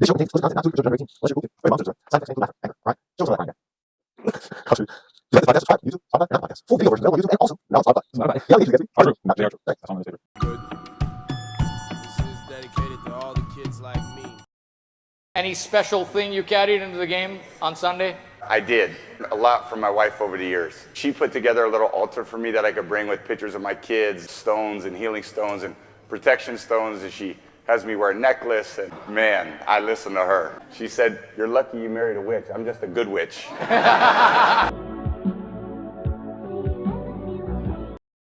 This show contains explicit content not suitable for children under 18 unless you're cool with it. Monsters, side effects include laughter, anger, crying. Show some of that crying. If you like this podcast, subscribe to YouTube, Spotify, and Apple Podcasts. Full video version available on YouTube and also now on Spotify. The allegations against me are true, not they are true. Thanks. That's one of my favorite. Good. This is dedicated to all the kids like me. Any special thing you carried into the game on Sunday? I did. A lot from my wife over the years. She put together a little altar for me that I could bring with pictures of my kids, stones and healing stones and protection stones, and she has me wear a necklace, and man, I listen to her. She said, "You're lucky you married a witch. I'm just a good witch."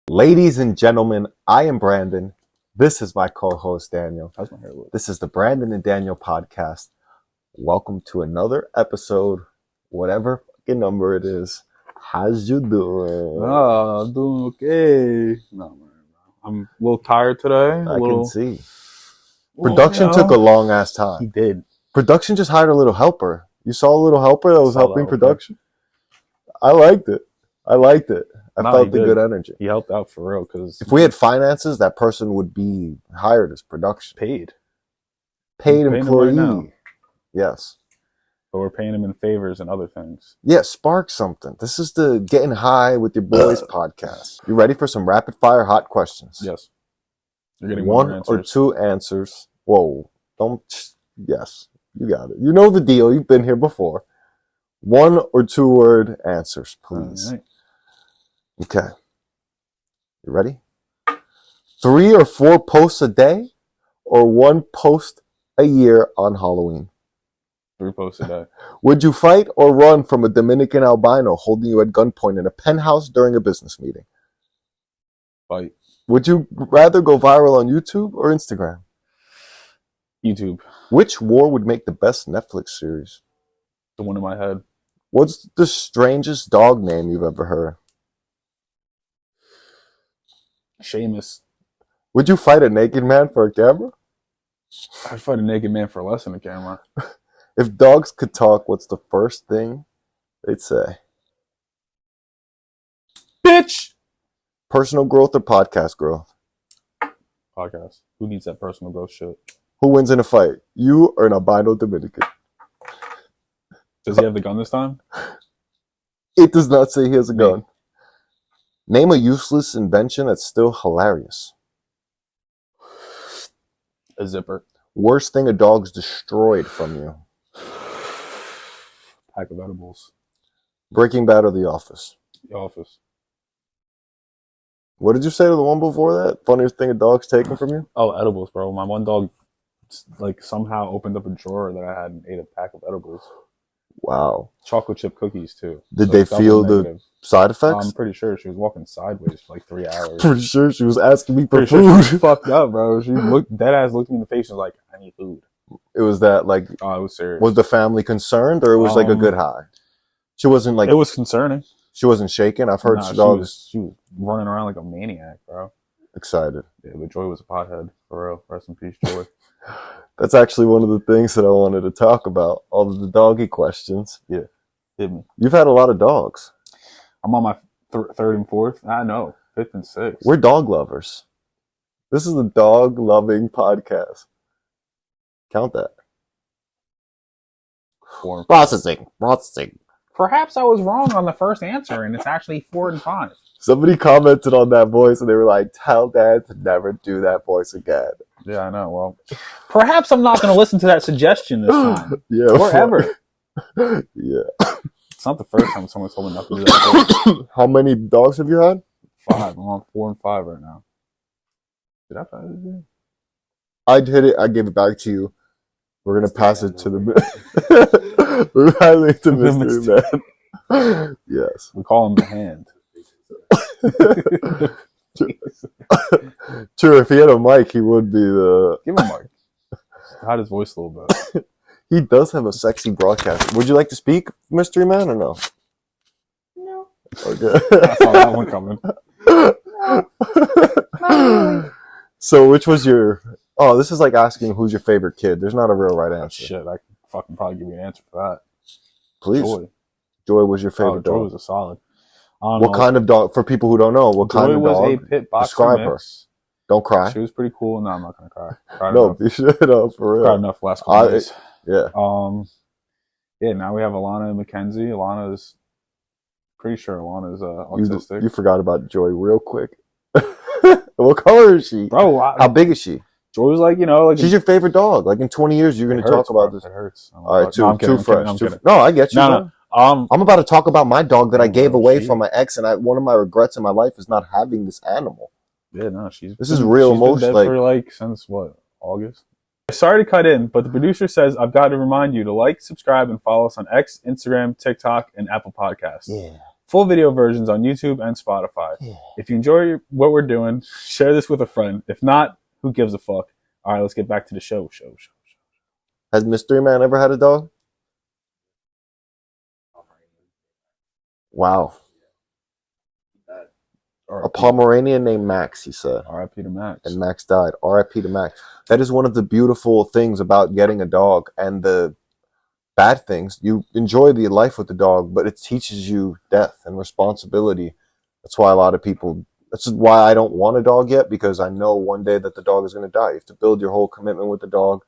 Ladies and gentlemen, I am Brandon. This is my co-host, Daniel. How's my hair look? This is the Brandon and Daniel podcast. Welcome to another episode, whatever fucking number it is. How's you doing? I'm doing okay. No, man, I'm a little tired today. I can see. Production took a long ass He time. did. Production just hired a little helper. You saw a little helper that was Saw the helping helper. production? I liked it. I No, felt he the did. good energy. He helped out for real because If we had finances, that person would be hired as production. paid. Paid We're paying him employee. right now. Yes. But we're paying him in favors and other things. Yeah, spark something. This is the Getting High with Your Boys podcast. You ready for some rapid fire hot questions? Yes. You're getting One more or answers. two answers. Whoa. Don't. Yes. You got it. You know the deal. You've been here before. 1 or 2 word answers, please. All right. Okay. You ready? 3 or 4 posts a day or 1 post a year on Halloween? 3 posts a day. Would you fight or run from a Dominican albino holding you at gunpoint in a penthouse during a business meeting? Fight. Would you rather go viral on YouTube or Instagram? YouTube. Which war would make the best Netflix series? The one in my head. What's the strangest dog name you've ever heard? Seamus. Would you fight a naked man for a camera? I'd fight a naked man for less than a camera. If dogs could talk, what's the first thing they'd say? Bitch! Personal growth or podcast growth? Podcast. Who needs that personal growth shit? Who wins in a fight? You or an albino Dominican? Does he have the gun this time? It does not say he has a gun. Name a useless invention that's still hilarious. A zipper. Worst thing a dog's destroyed from you. Pack of edibles. Breaking Bad or The Office? The Office. What did you say to the one before that? Funniest thing a dog's taken from you? Oh, edibles, bro. My one dog somehow opened up a drawer that I had and ate a pack of edibles. Wow. Chocolate chip cookies too. Did So they it's double feel the negative. side effects? I'm pretty sure she was walking sideways for like 3 hours. Pretty sure she was asking me for Pretty sure she food. was fucked up, bro. She looked dead ass, looked me in the face and was like, "I need food." It was that like, Oh, it was serious. was the family concerned or it was like a good high? She wasn't like, It was concerning. she wasn't shaking. I've heard Nah, dogs she was running around like a maniac, bro. excited. Yeah, but Joy was a pothead for real. Rest in peace, Joy. That's actually one of the things that I wanted to talk about. All of the doggy questions. Yeah, hit me. You've had a lot of dogs. I'm on my third and fourth. I know, fifth and sixth. We're dog lovers. This is a dog loving podcast. Count that. 4 and 5. Processing. Perhaps I was wrong on the first answer, and it's actually 4 and 5. Somebody commented on that voice and they were like, tell Dad to never do that voice again. Yeah, I know. Well, perhaps I'm not going to listen to that suggestion this time. Yeah. Or ever. Yeah. It's not the first time someone told me not to do that. How many dogs have you had? 5. I'm on 4 and 5 right now. Did I pass it? I did it. I gave it back to you. We're going to pass it to the... We're passing it to Mr. Man. Yes. We call him the hand. True, if he had a mic, he would be the... Give him a mic. Hide his voice a little bit. He does have a sexy broadcast. Would you like to speak, Mystery Man, or no? No. Okay. I saw that one coming. No. So, which was your... Oh, this is like asking who's your favorite kid. There's not a real right answer. Shit, I could fucking probably give you an answer for that. Please. Joy. Was your favorite Joy dog. was a solid. I don't What know. kind of dog? For people who don't know, what kind Joy of was dog? a pit boxer Describe her. mix. Don't cry. She was pretty cool. No, I'm not gonna cry. Cried No, enough. be shut up for real. Cried enough last couple days. Yeah. Yeah, now we have Alana and Mackenzie. Alana's pretty sure Alana's autistic. You forgot about Joy real quick. What color is she? Bro, how big is she? Joy was like, she's your favorite dog. Like in 20 years, you're going to talk about this. It hurts. All right, too fresh. I'm No, I get you. No. I'm about to talk about my dog that I gave away from my ex, and one of my regrets in my life is not having this animal. Yeah, no, this is real emotion. Been dead for since what, August? Sorry to cut in, but the producer says I've got to remind you to like, subscribe, and follow us on X, Instagram, TikTok, and Apple Podcasts. Yeah. Full video versions on YouTube and Spotify. Yeah. If you enjoy what we're doing, share this with a friend. If not, who gives a fuck? All right, let's get back to the show. Has Mystery Man ever had a dog? Wow. A Pomeranian named Max, he said. R.I.P. to Max. And Max died. R.I.P. to Max. That is one of the beautiful things about getting a dog, and the bad things. You enjoy the life with the dog, but it teaches you death and responsibility. That's why that's why I don't want a dog yet, because I know one day that the dog is going to die. You have to build your whole commitment with the dog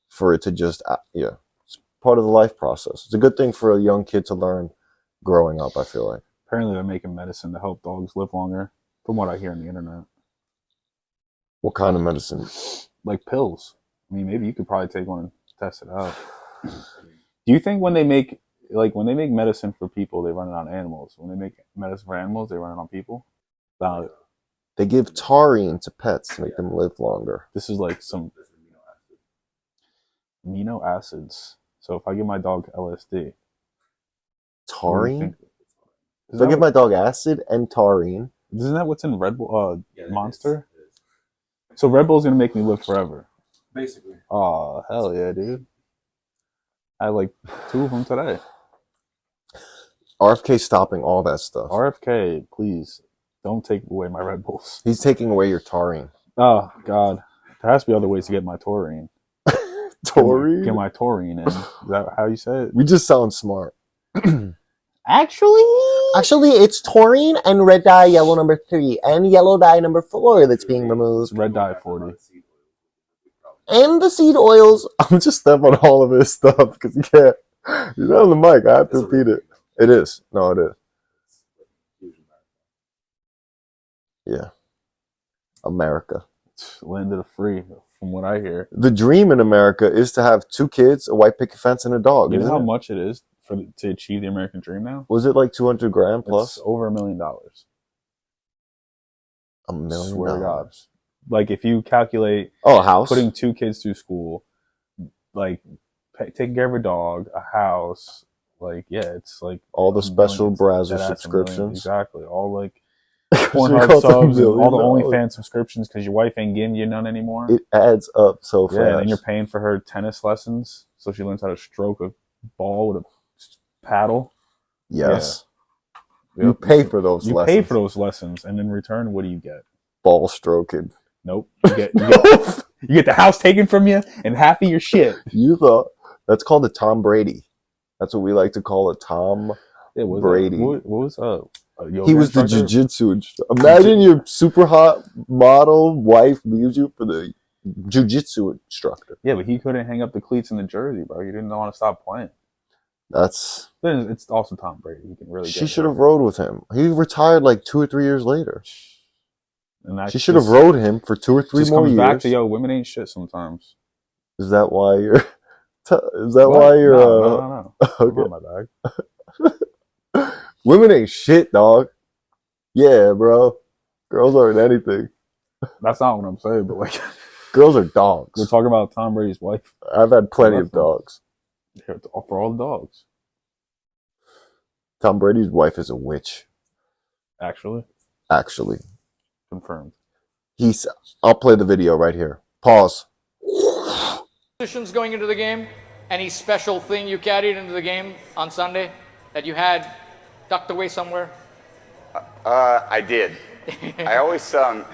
for it to just, it's part of the life process. It's a good thing for a young kid to learn growing up, I feel like. Apparently they're making medicine to help dogs live longer, from what I hear on the internet. What kind of medicine? Like pills. I mean, maybe you could probably take one and test it out. Do you think when they make medicine for people, they run it on animals? When they make medicine for animals, they run it on people? They give taurine to pets to make them live longer. This is like some amino acids. So if I give my dog LSD, taurine? If I give my dog acid and taurine. Isn't that what's in Red Bull Monster? So Red Bull's gonna make me live forever. Basically. Oh, hell yeah, dude. I had like 2 of them today. RFK stopping all that stuff. RFK, please don't take away my Red Bulls. He's taking away your taurine. Oh God, there has to be other ways to get my taurine. Taurine? Get my taurine in. Is that how you say it? We just sound smart. Actually, it's taurine and red dye yellow number 3 and yellow dye number 4 that's being removed. Red dye 40. And the seed oils. I'm just stepping on all of his stuff because you can't. You're not on the mic. I have to repeat it. It is. No, it is. Yeah. America. Land of the free, from what I hear. The dream in America is to have 2 kids, a white picket fence, and a dog. You know how much it is to achieve the American dream now? Was it like 200 grand plus? It's over $1 million. $1 million? Swear to God. Like if you calculate a house, putting 2 kids through school, like taking care of a dog, a house, like it's like all the special browser subscriptions. Exactly. All like Pornhub subs and all the OnlyFans subscriptions because your wife ain't giving you none anymore. It adds up so fast. Yeah, and you're paying for her tennis lessons so she learns how to stroke a ball with a paddle. Yes. Yeah. You pay for those lessons. You pay for those lessons, and in return, what do you get? Ball stroking. Nope. You get the house taken from you and half of your shit. You thought that's called a Tom Brady. That's what we like to call a Tom Brady. What was he was the jiu-jitsu. Imagine your super hot model wife leaves you for the jiu-jitsu instructor. Yeah, but he couldn't hang up the cleats in the jersey, bro. He didn't want to stop playing. It's also Tom Brady. He can really. She should have rode with him. He retired like 2 or 3 years later. And she should have rode him for 2 or 3 more years. Back to women ain't shit sometimes. Is that why you're? Is that why you're? No. Okay. My bag. Women ain't shit, dog. Yeah, bro. Girls aren't anything. That's not what I'm saying, but like, girls are dogs. We're talking about Tom Brady's wife. I've had plenty of dogs. For all the dogs. Tom Brady's wife is a witch. Actually. Confirmed. I'll play the video right here. Pause. Positions going into the game? Any special thing you carried into the game on Sunday that you had tucked away somewhere? I did. I always, I've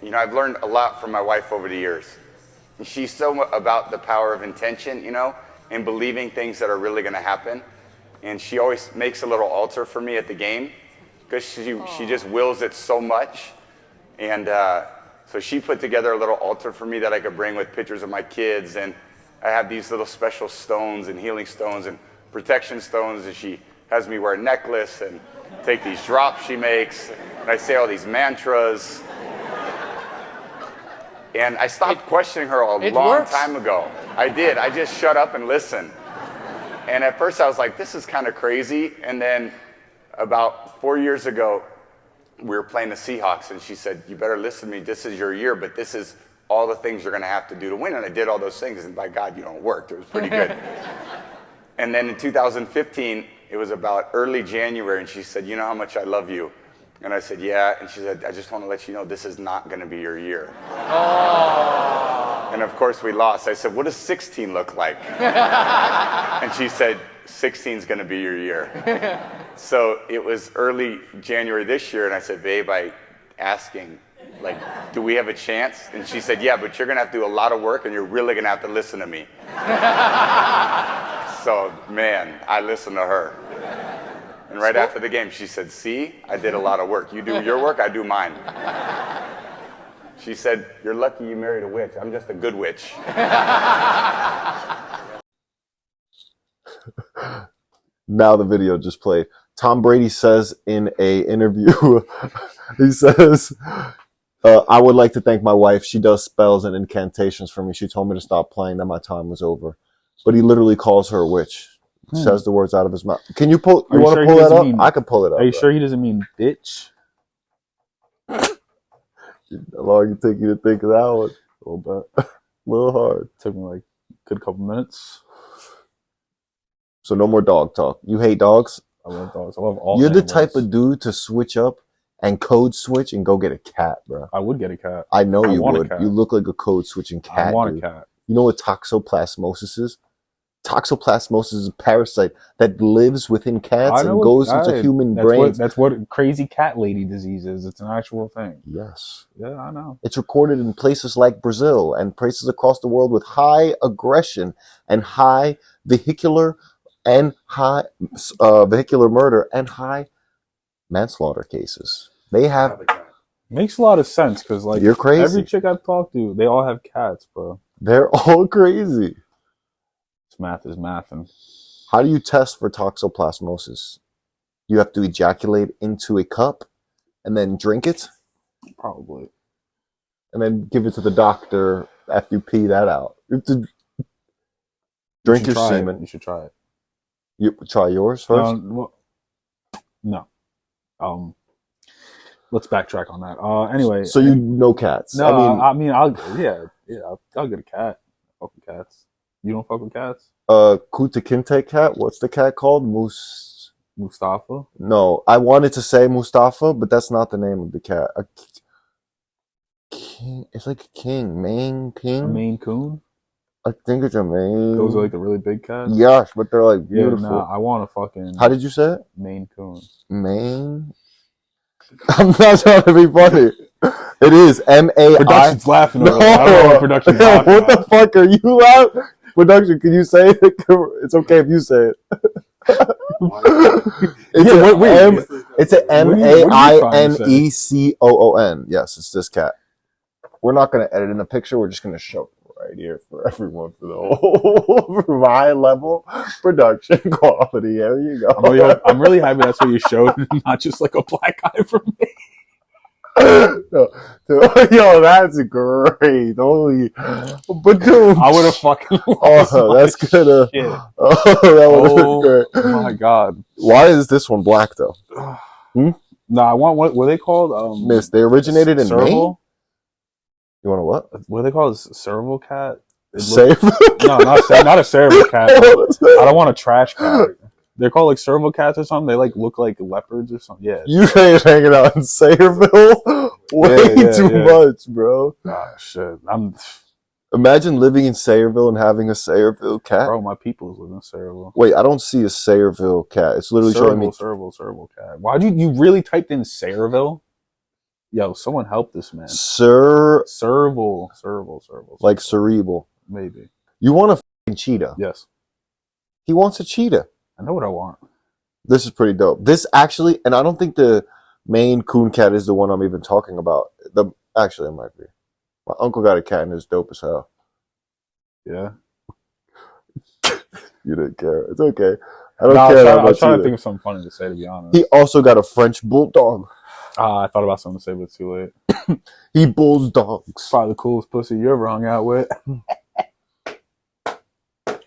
learned a lot from my wife over the years. She's so about the power of intention, and believing things that are really going to happen. And she always makes a little altar for me at the game because she just wills it so much. And so she put together a little altar for me that I could bring with pictures of my kids and I have these little special stones and healing stones and protection stones, and she has me wear a necklace and take these drops she makes, and I say all these mantras. And I stopped questioning her a long time ago. I did. I just shut up and listened. And at first I was like, this is kind of crazy. And then about 4 years ago, we were playing the Seahawks, and she said, you better listen to me. This is your year, but this is all the things you're going to have to do to win. And I did all those things, and by God, you know, it worked. It was pretty good. And then in 2015, it was about early January, and she said, you know how much I love you? And I said, yeah. And she said, I just want to let you know this is not going to be your year. Oh. And of course we lost. I said, what does 16 look like? And she said, 16 is going to be your year. So it was early January this year, and I said, babe, I asking, like, do we have a chance? And she said, yeah, but you're going to have to do a lot of work, and you're really going to have to listen to me. So, man, I listened to her. And right after the game, she said, see, I did a lot of work. You do your work, I do mine. She said, you're lucky you married a witch. I'm just a good witch. Now the video just played. Tom Brady says in a interview, he says, I would like to thank my wife. She does spells and incantations for me. She told me to stop playing, that my time was over. But he literally calls her a witch. Says the words out of his mouth. Can you pull? You want to pull that up? I can pull it up. Are you sure he doesn't mean bitch? How long it take you to think of that one? A little bit. A little hard. Took me like a good couple minutes. So no more dog talk. You hate dogs? I love dogs. I love all. You're the type of dude to switch up and code switch and go get a cat, bro. I would get a cat. I know you would. You look like a code switching cat. I want a cat. You know what toxoplasmosis is? Toxoplasmosis is a parasite that lives within cats and goes into human brains. That's what crazy cat lady disease is. It's an actual thing. Yes. Yeah, I know. It's recorded in places like Brazil and places across the world with high aggression and high vehicular murder and high manslaughter cases. They have. Makes a lot of sense because, like, you're crazy. Every chick I've talked to, they all have cats, bro. They're all crazy. Math is math. And how do you test for toxoplasmosis? You have to ejaculate into a cup and then drink it? Probably. And then give it to the doctor after you pee that out. You have to drink your semen. You should try it. You try yours first? No. Let's backtrack on that. Anyway. So you know cats? No, I'll get a cat. Fuck with cats. You don't fuck with cats? Kuta Kinte cat. What's the cat called? Mustafa? No, I wanted to say Mustafa, but that's not the name of the cat. A king. It's like a king. Maine King? A Maine Coon? I think it's a Maine. Those are like the really big cats? Yes, but they're like beautiful. Yeah, nah, I want a fucking... How did you say it? Maine Coon. Maine? I'm not trying to be funny. It is M-A-I. Production's laughing. No. I don't know what production's laughing. What the fuck are you laughing? Production, can you say it? It's okay if you say it. It's an M-A-I-N-E-C-O-O-N. Yes, it's this cat. We're not going to edit in the picture. We're just going to show it right here for everyone, for the whole for high level production quality. There you go. I'm really happy that's what you showed, not just like a black eye for me. Yo, that's great. Holy, but dude, I would have fucking. Oh, that's gonna. Oh, that would have been great. Oh my god! Why is this one black though? No, I want what were they called? Miss, they originated in Maine. You want a what? What are they called? Sayreville cat? Sayreville? No, not a Sayreville cat. I don't want a trash cat. They're called like Sayreville cats or something. They like look like leopards or something. Yeah. You ain't hanging out in Sayreville way too much, bro. Ah, shit. Imagine living in Sayreville and having a Sayreville cat. Bro, my people's live in Sayreville. Wait, I don't see a Sayreville cat. It's literally showing me Sayreville cat. Why'd you really typed in Sayreville? Yo, someone help this man. Sayreville. Like cerebral. Maybe. You want a fucking cheetah? Yes. He wants a cheetah. I know what I want. This is pretty dope. This actually, and I don't think the Maine Coon cat is the one I'm even talking about. Actually, it might be. My uncle got a cat and it's dope as hell. Yeah. You didn't care. It's okay. I don't No, care that I was much trying to either. think of something funny to say, to be honest. He also got a French bulldog. I thought about something to say, but it's too late. He bulls dogs. Probably the coolest pussy you ever hung out with.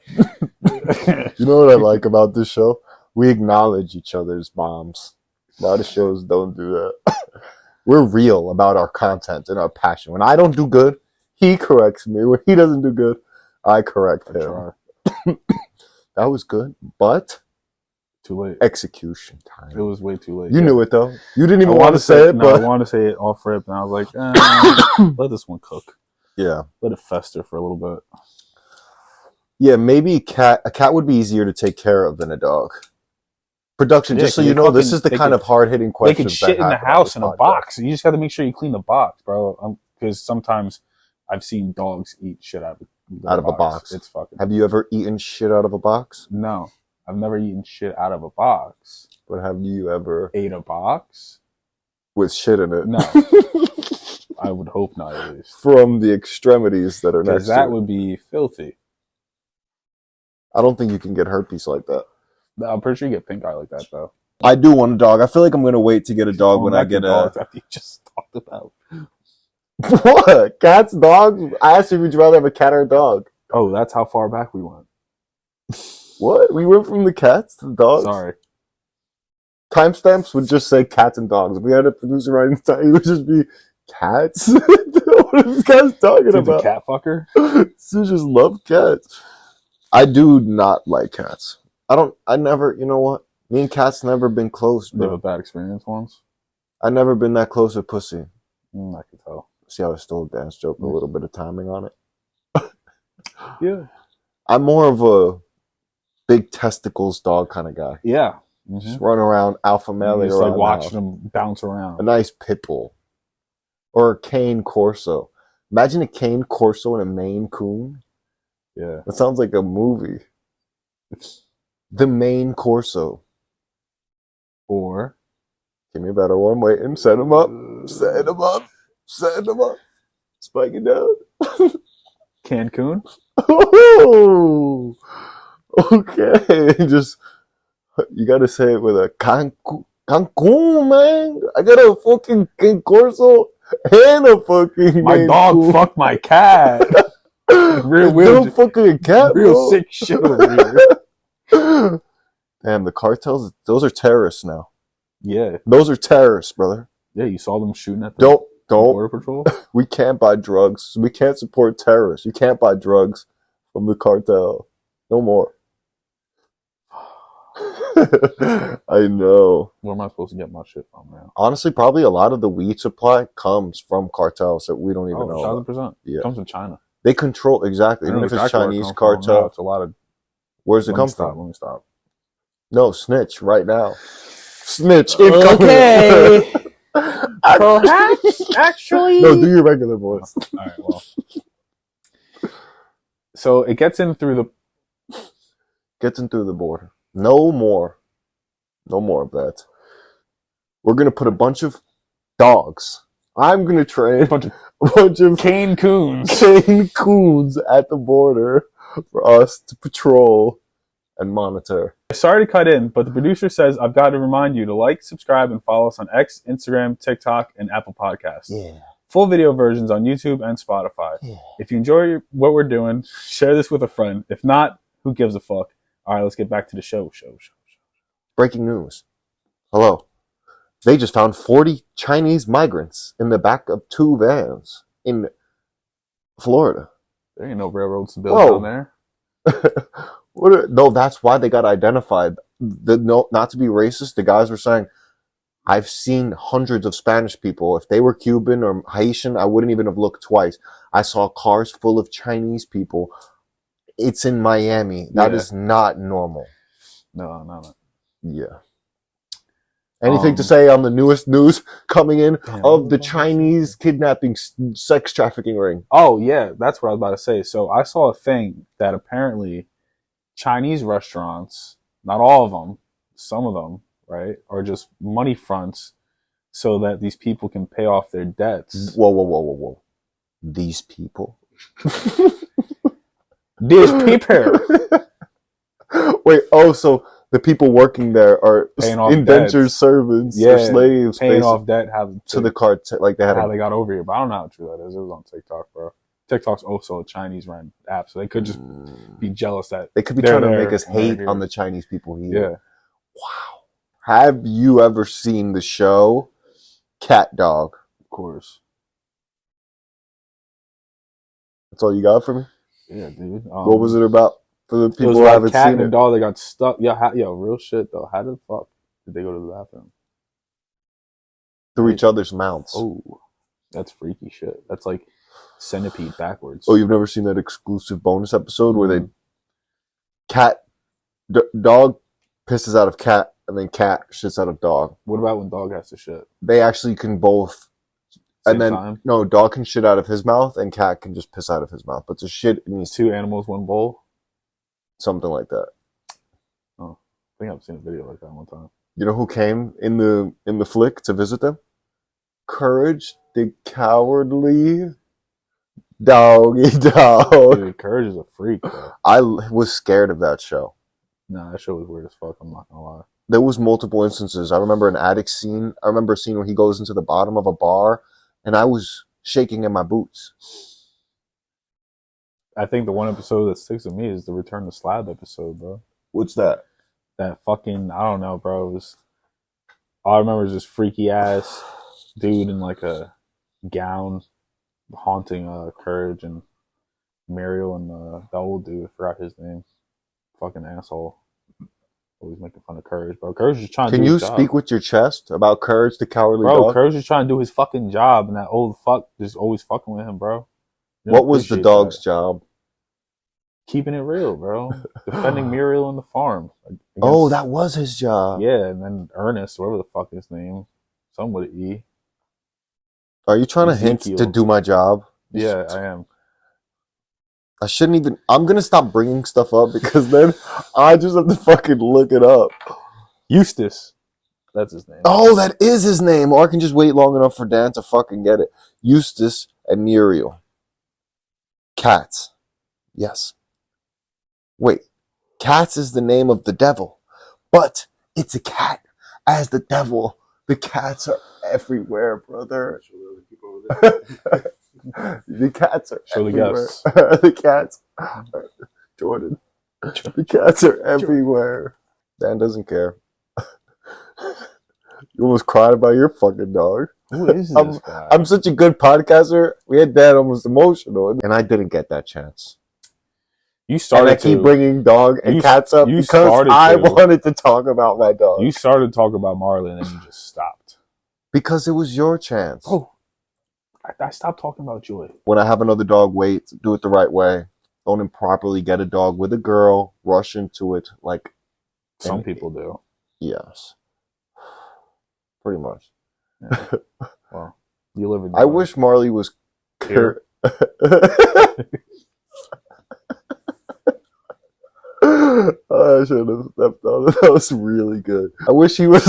You know what I like about this show? We acknowledge each other's moms. A lot of shows don't do that. We're real about our content and our passion. When I don't do good, he corrects me. When he doesn't do good, I correct him. That was good, but Too late. execution time. It was way too late. You knew it though. You didn't even I want to say it, no, but I wanted to say it off rip, and I was like, let this one cook. yeah. Let it fester for a little bit. Yeah, maybe a cat would be easier to take care of than a dog. Production, Yeah, just so 'cause you they know, this fucking- is the they kind could- of hard-hitting They questions could shit that in the happen on house this in a podcast. box. You just got to make sure you clean the box, bro. Because sometimes I've seen dogs eat shit out of a box. It's fucking. Have you ever eaten shit out of a box? No, I've never eaten shit out of a box. But have you ever Ate a box? with shit in it? No. I would hope not, at least. From the extremities that are next Because to that it. would be filthy. I don't think you can get herpes like that. I'm pretty sure you get pink eye like that, though. I do want a dog. I feel like I'm going to wait to get a dog when I Back to get dogs a... after you just talked about. What? Cats, dogs? I asked you if you'd rather have a cat or a dog. Oh, that's how far back we went. What? We went from the cats to the dogs? Sorry. Timestamps would just say cats and dogs. If we had a producer writing time, it would just be cats. What are these guys talking Dude's a about? cat fucker. You just love cats. I do not like cats. I never, you know what? Me and cats never been close, You have a bro. bad experience once? I never been that close with pussy. I can tell. See how I stole a dance joke, a little bit of timing on it. Yeah. I'm more of a big testicles dog kind of guy. Yeah. Just run around, alpha male Just around like the watching house. them bounce A around. nice pit bull. Or a cane corso. Imagine a cane corso and a Maine Coon. Yeah. That sounds like a movie. The Maine Corso. Or Give me a better one. Waiting. Set him up. Set him up. Set him up. Spike it down. Cancun. Oh, okay. Just you gotta say it with a Cancun, man. I got a fucking Cane Corso and a fucking My Maine dog Coon. fucked my cat. Real Don't fucking a cat, Real bro. sick shit over here. Damn, the cartels, those are terrorists now. Yeah. Those are terrorists, brother. Yeah, you saw them shooting at the Don't. Border Patrol? We can't buy drugs. We can't support terrorists. You can't buy drugs from the cartel. No more. I know. Where am I supposed to get my shit from now? Honestly, probably a lot of the weed supply comes from cartels that we don't even know. about. 1,000%. Yeah. It comes from China. They control, exactly. I Even know if it's exactly where it Chinese comes from. No, cartel. it's a lot of. Where's it Let come me stop. from? Let me stop. No, snitch right now. Snitch. incoming. Okay. Perhaps, actually. No, do your regular voice. All right, well. So it gets in through the. Gets in through the border. No more. No more of that. We're going to put a bunch of dogs. I'm going to train a bunch of Cane Coons. Maine Coons at the border for us to patrol and monitor. Sorry to cut in, but the producer says I've got to remind you to like, subscribe, and follow us on X, Instagram, TikTok, and Apple Podcasts. Yeah. Full video versions on YouTube and Spotify. Yeah. If you enjoy what we're doing, share this with a friend. If not, who gives a fuck? All right, let's get back to the show. Breaking news. Hello. They just found 40 Chinese migrants in the back of 2 vans in Florida. There ain't no railroads to build Whoa. down there. No, that's why they got identified. Not to be racist, the guys were saying, I've seen hundreds of Spanish people. If they were Cuban or Haitian, I wouldn't even have looked twice. I saw cars full of Chinese people. It's in Miami. That is not normal. No. Yeah. Anything to say on the newest news coming in of the Damn. Chinese kidnapping sex trafficking ring? Oh, yeah, that's what I was about to say. So I saw a thing that apparently Chinese restaurants, not all of them, some of them, right, are just money fronts so that these people can pay off their debts. Whoa. These people. These people. Wait, oh, so the people working there are Paying off indentured debts. servants or Yeah, slaves, paying basically, off debt to the cartel. Like they had how they got over here. But I don't know how true that is. It was on TikTok, bro. TikTok's also a Chinese run app, so they could just be jealous that they could be they're trying to there make us and they're hate here. on the Chinese people here. Yeah. Wow. Have you ever seen the show Cat Dog? Of course. That's all you got for me? Yeah, dude. What was it about for the It people was who about haven't a cat seen and a it? dog that got stuck. Yo, real shit though. How the fuck did they go to the bathroom? Through each other's mouths. Oh, that's freaky shit. That's like centipede backwards. Oh, you've never seen that exclusive bonus episode where they dog pisses out of cat and then cat shits out of dog. What about when dog has to shit? They actually can both. Same And then time? no, dog can shit out of his mouth and cat can just piss out of his mouth. But to shit it needs Two animals, one bowl. something like that. Oh, I think I've seen a video like that one time. You know who came in the flick to visit them? Courage the Cowardly Doggy Dog. Dude, Courage is a freak, bro. I was scared of that show. Nah, that show was weird as fuck. I'm not gonna lie. There was multiple instances. I remember an attic scene. I remember a scene where he goes into the bottom of a bar, and I was shaking in my boots. I think the one episode that sticks with me is the Return to Slab episode, bro. What's that? That fucking, I don't know, bro. It was, all I remember is this freaky ass dude in like a gown haunting Courage and Muriel and the old dude. I forgot his name. Fucking asshole. Always making fun of Courage, bro. Courage is trying to Can do you his job. speak with your chest about Courage the Cowardly Bro, Dog? Courage is trying to do his fucking job, and that old fuck just always fucking with him, bro. You don't What was the appreciate dog's that. job? Keeping it real, bro. Defending Muriel on the farm. Oh, that was his job. Yeah, and then Ernest, whatever the fuck his name, some with an E. Are you trying to hint Ezekiel. to do my job? Yeah, I am. I shouldn't even. I'm gonna stop bringing stuff up because then I just have to fucking look it up. Eustace. That's his name. Oh, that is his name. Or I can just wait long enough for Dan to fucking get it. Eustace and Muriel. Cats. Yes. Wait. Cats is the name of the devil. But it's a cat as the devil. The cats are everywhere, brother. The cats are Show the everywhere. guests. The cats. Jordan. The cats are everywhere. Dan doesn't care. You almost cried about your fucking dog. Who is this guy? I'm such a good podcaster. We had Dan almost emotional, and I didn't get that chance. You And started I keep to. bringing dog and You- cats up you because started I to. wanted to talk about my dog. You started to talk about Marley, and then you just stopped. Because it was your chance. Oh, I stopped talking about Joy. When I have another dog, wait, do it the right way. Don't improperly get a dog with a girl, rush into it like Some And- people do. yes. Pretty much. Yeah. Well, you live in. I wish Marley was Here. I should have stepped on it. That was really good. I wish he was.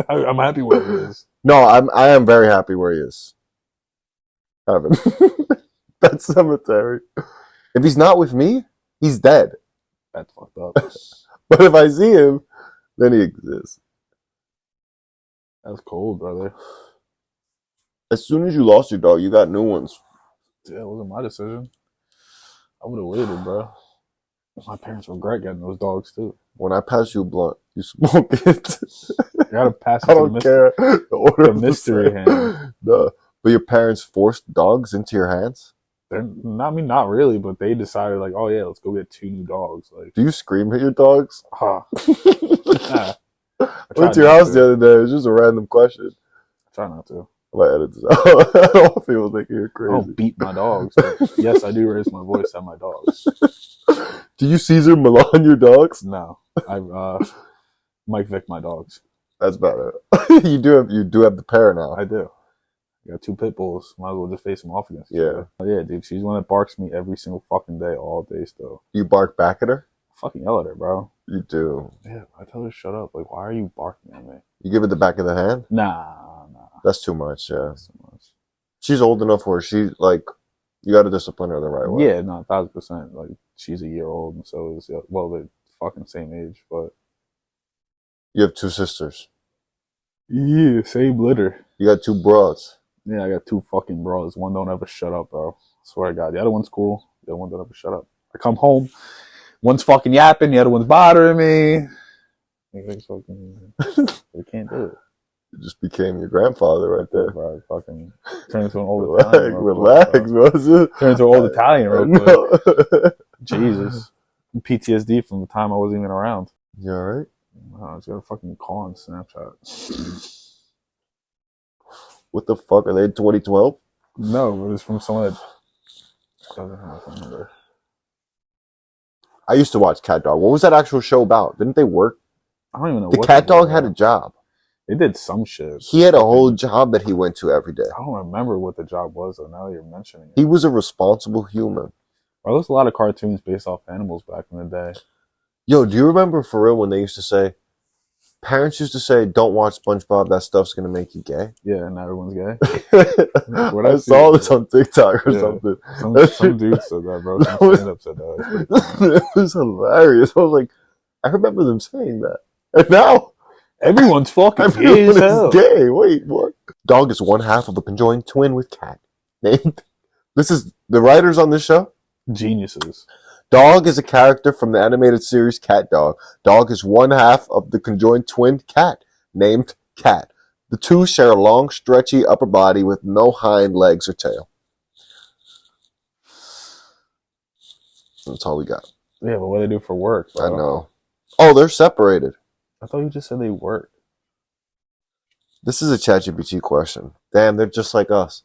I'm happy where he is. No, I am very happy where he is. Evan. That cemetery. If he's not with me, he's dead. That's fucked up. But if I see him, then he exists. That's cold, brother. As soon as you lost your dog, you got new ones. Yeah, it wasn't my decision. I would have waited, bro. My parents regret getting those dogs too. When I pass you a blunt, you smoke it. You gotta pass it I to don't the care. The order the of mystery same. hand. No. But your parents forced dogs into your hands? They're not really, but they decided like, oh yeah, let's go get 2 new dogs. Like, Do you scream at your dogs? huh. I Nah, went to your house the other day. It's just a random question. try not to. I might edit this out. I don't want people think you're I crazy. don't beat my dogs. But yes, I do raise my voice at my dogs. Do you Caesar Milan your dogs? No, I Mike Vick my dogs. That's better. You do have the pair now. I do. I got 2 pit bulls. Might as well just face them off against each Yeah. other. Oh, yeah, dude. She's one that barks me every single fucking day, all day still. You bark back at her? I fucking yell at her, bro. You do. Yeah, I tell her to shut up. Like, why are you barking at me? You give it the back of the hand? Nah. That's too much, yeah. That's too much. She's old enough where she, like, you gotta discipline her the right way. Yeah, no, 1,000%. Like, she's a year old, and so is, well, they're fucking same age, but You have 2 sisters. yeah, same litter. You got 2 broads. Yeah, I got 2 fucking bros. One don't ever shut up, bro. Swear to God. The other one's cool. The other one don't ever shut up. I come home, one's fucking yapping, the other one's bothering me. They can't do it. You just became your grandfather right there. Bro, fucking turn into an old Relax, Italian. relax, bro. Turn into an old Italian real quick. No. Jesus. PTSD from the time I wasn't even around. You alright? I was got a fucking call on Snapchat. What the fuck? Are they in 2012? No, but it's from someone that doesn't have my phone number. I used to watch Cat Dog. What was that actual show about? Didn't they work? I don't even know The what Cat they Dog did, had bro. a job. They did some shit. He had a whole job that he went to every day. I don't remember what the job was, though, now that you're mentioning it. He was a responsible human. There was a lot of cartoons based off animals back in the day. Yo, do you remember for real when they used to say, parents used to say, don't watch SpongeBob, that stuff's going to make you gay? Yeah, and now everyone's gay. I saw this on TikTok or something. Some dude said that, bro. Some stand-up said that. It was hilarious. I was like, I remember them saying that. And now, everyone's fucking gay everyone as hell. is gay. Wait, what? Dog is one half of a conjoined twin with cat. Named. This is the writers on this show. Geniuses. Dog is a character from the animated series Cat Dog. Dog is one half of the conjoined twin cat, named Cat. The two share a long, stretchy upper body with no hind legs or tail. That's all we got. Yeah, but what do they do for work, bro? I know. Oh, they're separated. I thought you just said they work. This is a ChatGPT question. Damn, they're just like us.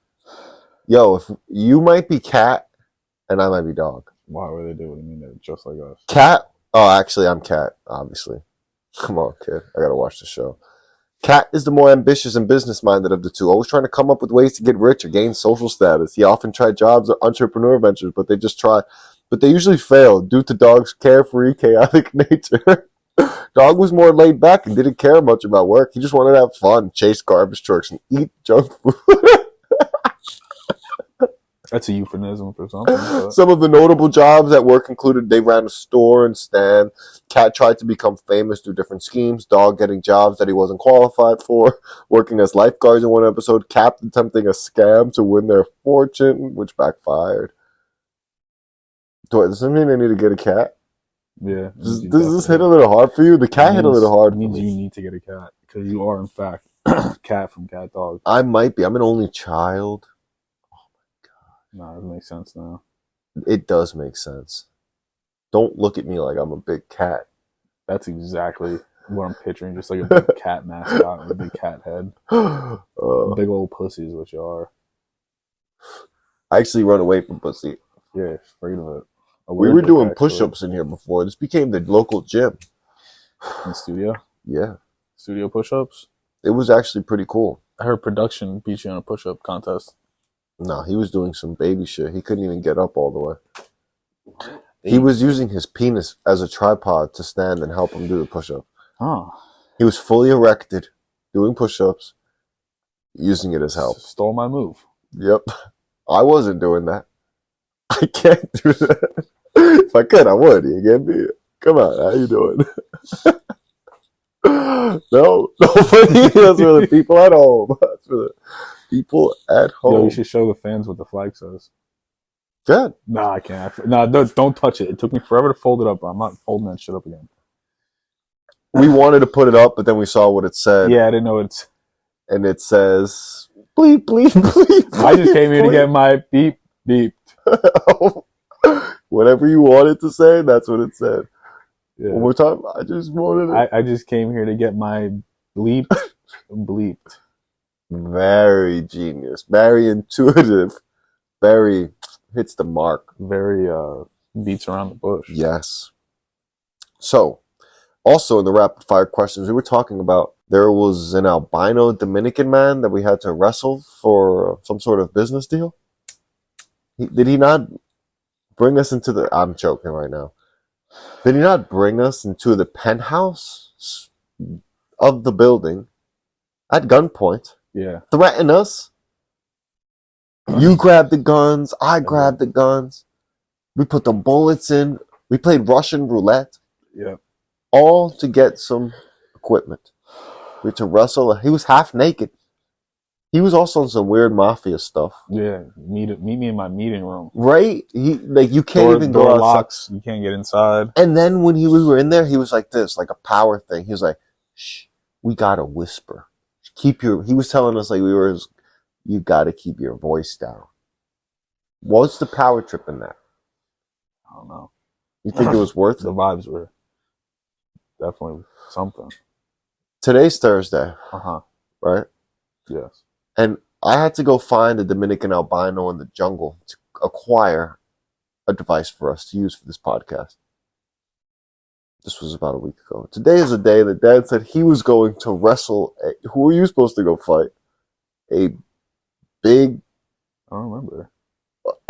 Yo, if you might be cat and I might be dog. Why would they do? What do you mean they're just like us? Cat? Oh, actually, I'm cat, obviously. Come on, kid. I gotta watch the show. Cat is the more ambitious and business-minded of the two, always trying to come up with ways to get rich or gain social status. He often tried jobs or entrepreneur ventures, but they usually fail due to dog's carefree, chaotic nature. Dog was more laid back and didn't care much about work. He just wanted to have fun, chase garbage trucks, and eat junk food. That's a euphemism for something. But... Some of the notable jobs at work included they ran a store and stand. Cat tried to become famous through different schemes. Dog getting jobs that he wasn't qualified for. Working as lifeguards in one episode. Cap attempting a scam to win their fortune, which backfired. Does that mean I need to get a cat? Yeah. Does this hit a little hard for you? The cat hit a little hard for me. It means you need to get a cat. Because you are, in fact, Cat from Cat Dog. I might be. I'm an only child. Nah, it makes sense now. It does make sense. Don't look at me like I'm a big cat. That's exactly what I'm picturing. Just like a big cat mascot with a big cat head. Big old pussy is what you are. I actually run away from pussy. Yeah, afraid of it. We were doing push-ups in here before. This became the local gym. In the studio? Yeah. Studio push-ups? It was actually pretty cool. I heard production beat you in a push-up contest. No, he was doing some baby shit. He couldn't even get up all the way. He was using his penis as a tripod to stand and help him do the push-up. Oh. He was fully erected, doing push-ups, using it as help. Stole my move. Yep. I wasn't doing that. I can't do that. If I could, I would. You get me? Come on, how you doing? No, nobody. That's for the people at home. That's for the people at home. Yo, you should show the fans what the flag says. Good. Nah, I can't. Nah, don't touch it. It took me forever to fold it up. I'm not folding that shit up again. We wanted to put it up, but then we saw what it said. Yeah, I didn't know it's... And it says, bleep, bleep, bleep. I just came here to get my beep, beeped. Whatever you wanted to say, that's what it said. Yeah. One more time. I just wanted it. I just came here to get my bleeped, bleeped. Very genius. Very intuitive. Very hits the mark. Very beats around the bush. Yes. So, also in the rapid fire questions, we were talking about there was an albino Dominican man that we had to wrestle for some sort of business deal. Did he not bring us into the... I'm joking right now. Did he not bring us into the penthouse of the building at gunpoint? Yeah. Threaten us? You grabbed the guns. I grabbed the guns. We put the bullets in. We played Russian roulette. Yeah. all to get some equipment. We had to wrestle. He was half naked. He was also in some weird mafia stuff. Yeah, meet me in my meeting room. Right? You can't even go outside. Locks. You can't get inside. And then when we were in there, he was like this, like a power thing. He was like, "Shh, we gotta whisper. He was telling us like you gotta keep your voice down." What's the power trip in that? I don't know. You think it was worth The it? vibes were definitely something. Today's Thursday, right? Yes. And I had to go find a Dominican albino in the jungle to acquire a device for us to use for this podcast. This was about a week ago. Today is a day that Dad said he was going to wrestle. Who are you supposed to go fight? A big... I don't remember.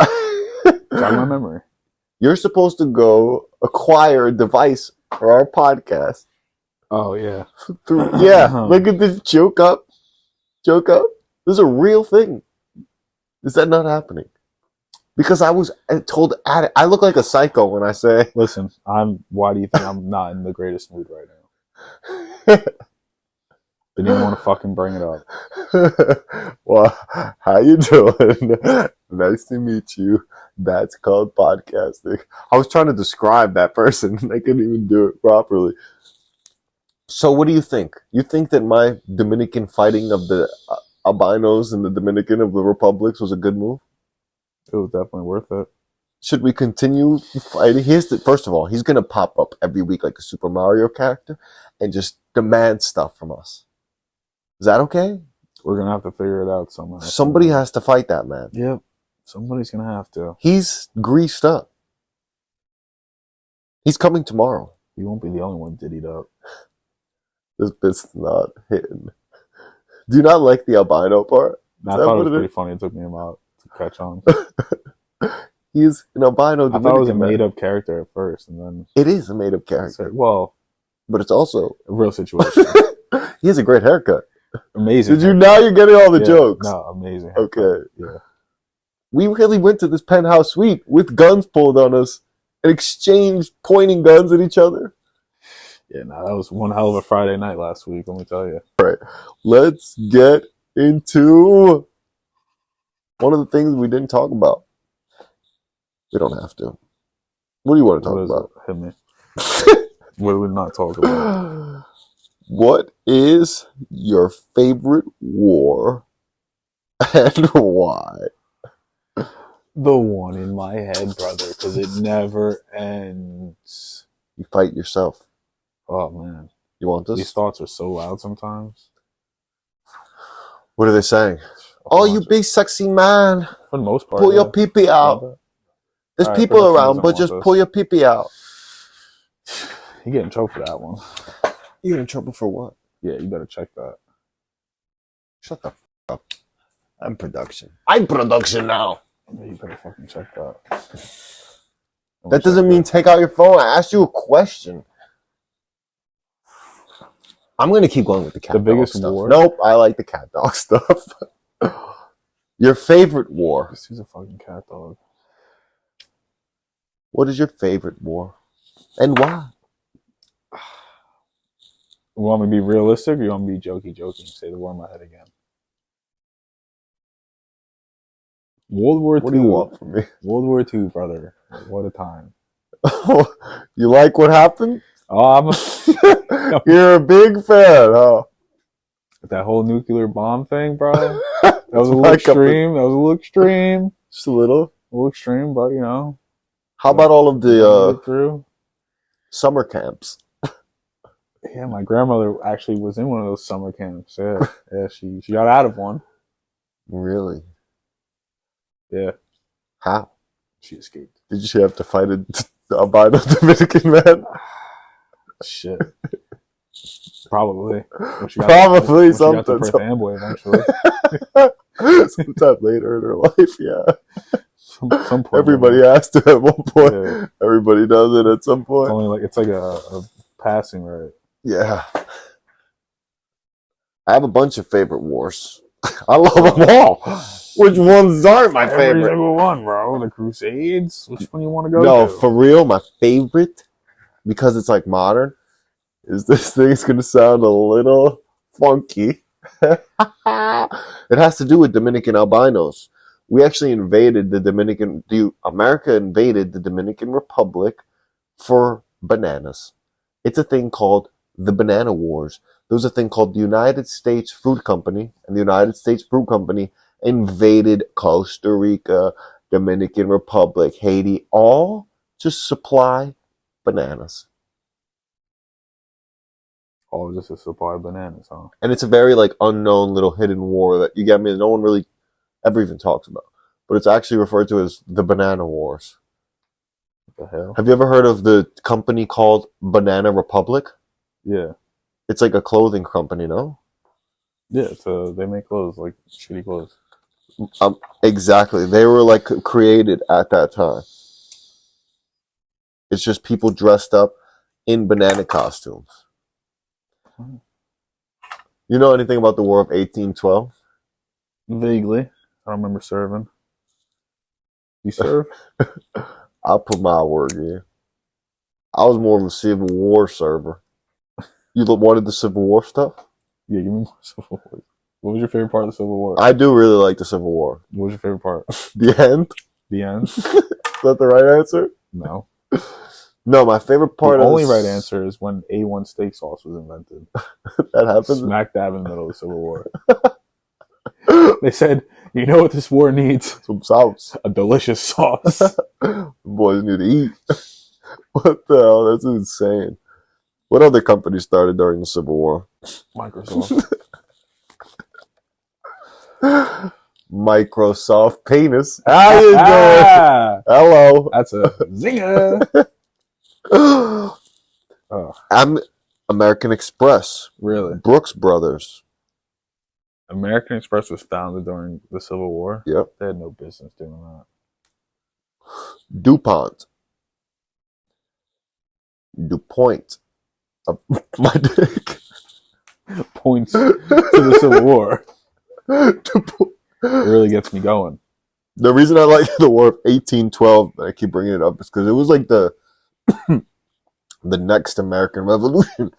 Jog my memory. You're supposed to go acquire a device for our podcast. Oh, yeah. Look at this. Joke up. This is a real thing. Is that not happening? Because I was told, I look like a psycho when I say... Listen, why do you think I'm not in the greatest mood right now? Didn't even want to fucking bring it up. Well, how you doing? Nice to meet you. That's called podcasting. I was trying to describe that person. I couldn't even do it properly. So what do you think? You think that my Dominican fighting of the albinos in the Dominican of the Republics was a good move? It was definitely worth it. Should we continue fighting? First of all, he's going to pop up every week like a Super Mario character and just demand stuff from us. Is that okay? We're going to have to figure it out somehow. Somebody has to fight that man. Yep. Somebody's going to have to. He's greased up. He's coming tomorrow. He won't be the only one diddied up. This bit's not hitting. Do you not like the albino part? I thought it was pretty funny. It took me a while to catch on. He's an albino Dominican. I thought it was a made-up character at first, and then... It is a made-up character. Well... But it's also... a real situation. He has a great haircut. Amazing. Now you're getting all the jokes. No, amazing. Haircut. Okay. Yeah. We really went to this penthouse suite with guns pulled on us and exchanged pointing guns at each other. Yeah, no, that was one hell of a Friday night last week, let me tell you. All right. Let's get into one of the things we didn't talk about. We don't have to. What do you want to talk about? Hit me. What do we not talk about? What is your favorite war and why? The one in my head, brother, because it never ends. You fight yourself. Oh, man. You want this? These thoughts are so loud sometimes. What are they saying? Oh, you big sexy man. For the most part. Pull your pee-pee out. There's people around, but just pull your pee-pee out. You get in trouble for that one. You get in trouble for what? Yeah, you better check that. Shut the f*** up. I'm production. I'm production now. Yeah, you better fucking check that. That doesn't mean take out your phone. I asked you a question. I'm going to keep going with the cat dog biggest stuff. war? Nope, I like the cat dog stuff. Your favorite war. He's a fucking cat dog. What is your favorite war? And why? You want me to be realistic or you want me to be joking? Say the war in my head again. World War II. What do you want from me? World War II, brother. What a time. You like what happened? Oh, You're a big fan, huh? That whole nuclear bomb thing, bro. That was a little extreme. Just a little? A little extreme, but you know. How about all of the summer camps? Yeah, my grandmother actually was in one of those summer camps. Yeah, she got out of one. Really? Yeah. How? She escaped. Did she have to fight an albino Dominican man? Shit. Probably. Probably something. She got to Perth Amboy eventually. Sometime later in her life, yeah. Some point. Everybody has to at one point. Yeah. Everybody does it at some point. It's like a passing, right? Yeah. I have a bunch of favorite wars. I love them all. Which ones aren't my favorite? Every single one, bro. The Crusades. Which one you want to go to? No, for real, my favorite, because it's like modern, is this thing's going to sound a little funky. It has to do with Dominican albinos. We actually invaded America invaded the Dominican Republic for bananas. It's a thing called the Banana Wars. There was a thing called the United States Fruit Company, and the United States Fruit Company invaded Costa Rica, Dominican Republic, Haiti, all to supply bananas. All just a supply of bananas, huh? And it's a very unknown little hidden war that you get me. No one really ever even talks about, but it's actually referred to as the Banana Wars. What the hell? Have you ever heard of the company called Banana Republic? Yeah. It's like a clothing company, no? Yeah, so they make clothes, like shitty clothes. Exactly. They were created at that time. It's just people dressed up in banana costumes. You know anything about the War of 1812? Vaguely. I don't remember serving. You serve? I'll put my word in. I was more of a Civil War server. You wanted the Civil War stuff? Yeah, give me more Civil War. What was your favorite part of the Civil War? I do really like the Civil War. What was your favorite part? The end? The end? Is that the right answer? No. No, my favorite part The of only right answer is when A1 steak sauce was invented. That happened? Smack dab in the middle of the Civil War. They said, you know what this war needs? Some sauce. A delicious sauce. Boys need to eat. What the hell? That's insane. What other company started during the Civil War? Microsoft. Microsoft penis. How you doing? Hello. That's a zinger. I'm American Express. Really? Brooks Brothers. American Express was founded during the Civil War? Yep. They had no business doing that. DuPont. DuPont. My dick. Points to the Civil War. It really gets me going. The reason I like the War of 1812, I keep bringing it up, is because it was like the next American Revolution.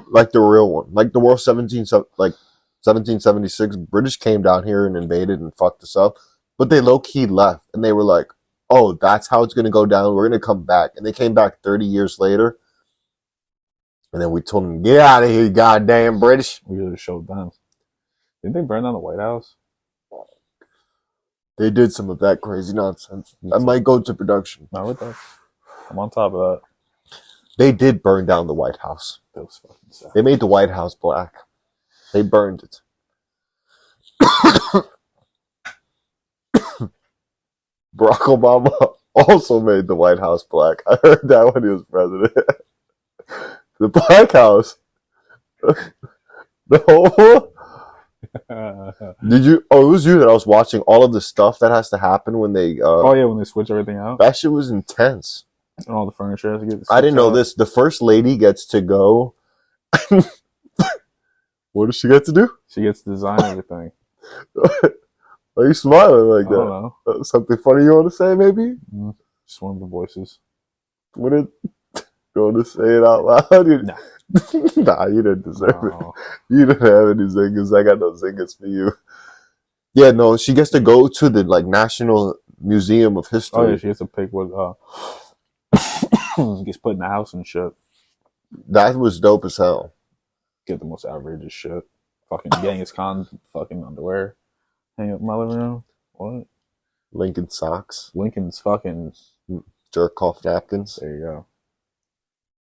Like the real one. Like the War of 1776, British came down here and invaded and fucked us up. But they low-key left. And they were like, oh, that's how it's going to go down. We're going to come back. And they came back 30 years later. And then we told them, get out of here, you goddamn British. We really showed them. Didn't they burn down the White House? They did some of that crazy nonsense. I might go to production. Not with that. I'm on top of that. They did burn down the White House. That was fucking sad. They made the White House black. They burned it. Barack Obama also made the White House black. I heard that when he was president. The Black House. The whole... Did you? Oh, it was you that I was watching all of the stuff that has to happen when they... when they switch everything out? That shit was intense. And all the furniture has to get... I didn't know out. this. The first lady gets to go... What does she get to do? She gets to design everything. Are you smiling like I that? don't know. Something funny you want to say, maybe? Just one of the voices. What did you want to say it out loud? Nah. Nah, you didn't deserve it. No. You didn't have any zingers. I got no zingers for you. Yeah, no, she gets to go to the National Museum of History. Oh yeah, she gets to pick what gets put in the house and shit. That was dope as hell. Get the most outrageous shit. Fucking Genghis Khan fucking underwear. Hang up in my living room. What? Lincoln socks. Lincoln's fucking... Jerk off napkins. There you go.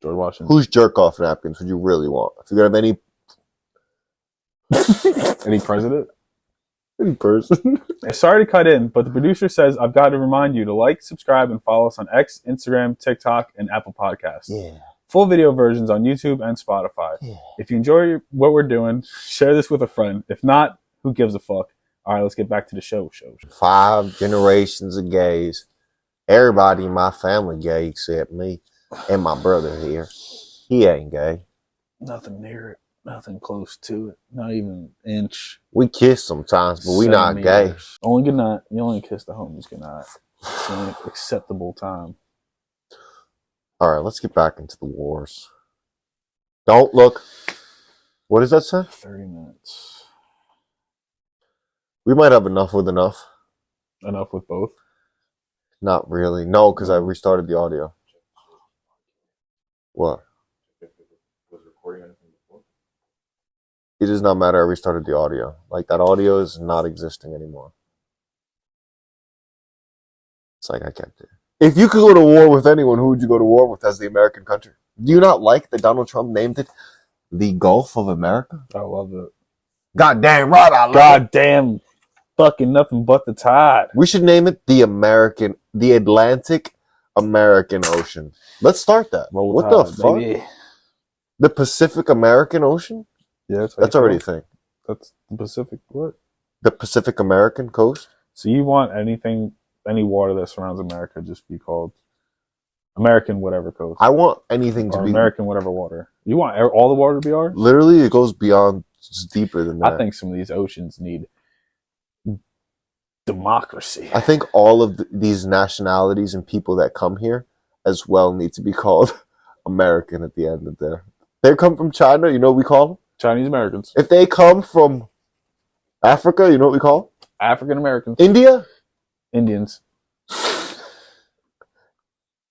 George Washington. Whose jerk off napkins would you really want? If you could have any Any president? any person. Sorry to cut in, but the producer says I've got to remind you to like, subscribe, and follow us on X, Instagram, TikTok, and Apple Podcasts. Yeah. Full video versions on YouTube and Spotify. Yeah. If you enjoy what we're doing, share this with a friend. If not, who gives a fuck? All right, let's get back to the show. 5 generations of gays. Everybody in my family gay except me and my brother here. He ain't gay. Nothing near it. Nothing close to it. Not even an inch. We kiss sometimes, but we not gay. Centimeters. Only good night. You only kiss the homies good night. It's the only acceptable time. All right, let's get back into the wars. Don't look. What does that say? 30 minutes. We might have enough with enough. Enough with both? Not really. No, because I restarted the audio. What? It does not matter. I restarted the audio. Like, that audio is not existing anymore. It's like I kept it. If you could go to war with anyone, who would you go to war with as the American country? Do you not like that Donald Trump named it the Gulf of America? I love it. Goddamn right, I love it. Goddamn fucking nothing but the tide. We should name it the Atlantic American Ocean. Let's start that. Roll What Tide, the fuck? baby. The Pacific American Ocean? Yeah, That's already a thing. That's the Pacific. What? The Pacific American coast? So you want anything, any water that surrounds America, just be called American whatever coast. I want anything to or be American whatever water. You want all the water to be ours? literally. It goes beyond. It's deeper than that. I think some of these oceans need democracy. I think all of these nationalities and people that come here as well need to be called American at the end of there. They come from China, you know what we call them? Chinese Americans. If they come from Africa, you know what we call them? African Americans. India? Indians.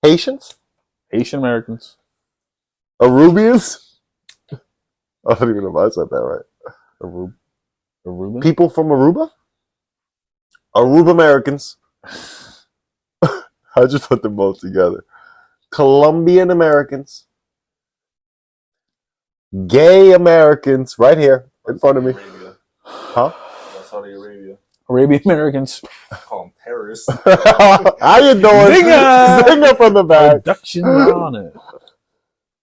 Haitians? Haitian Americans. Arubians? I don't even know if I said that right. Aruban? People from Aruba? Aruba Americans. I just put them both together. Colombian Americans. Gay Americans. Right here in front of me. Huh? Saudi Arabia. Arabian Americans. I call them terrorists. How you doing? Zinger! Zinger from the back. Production on it.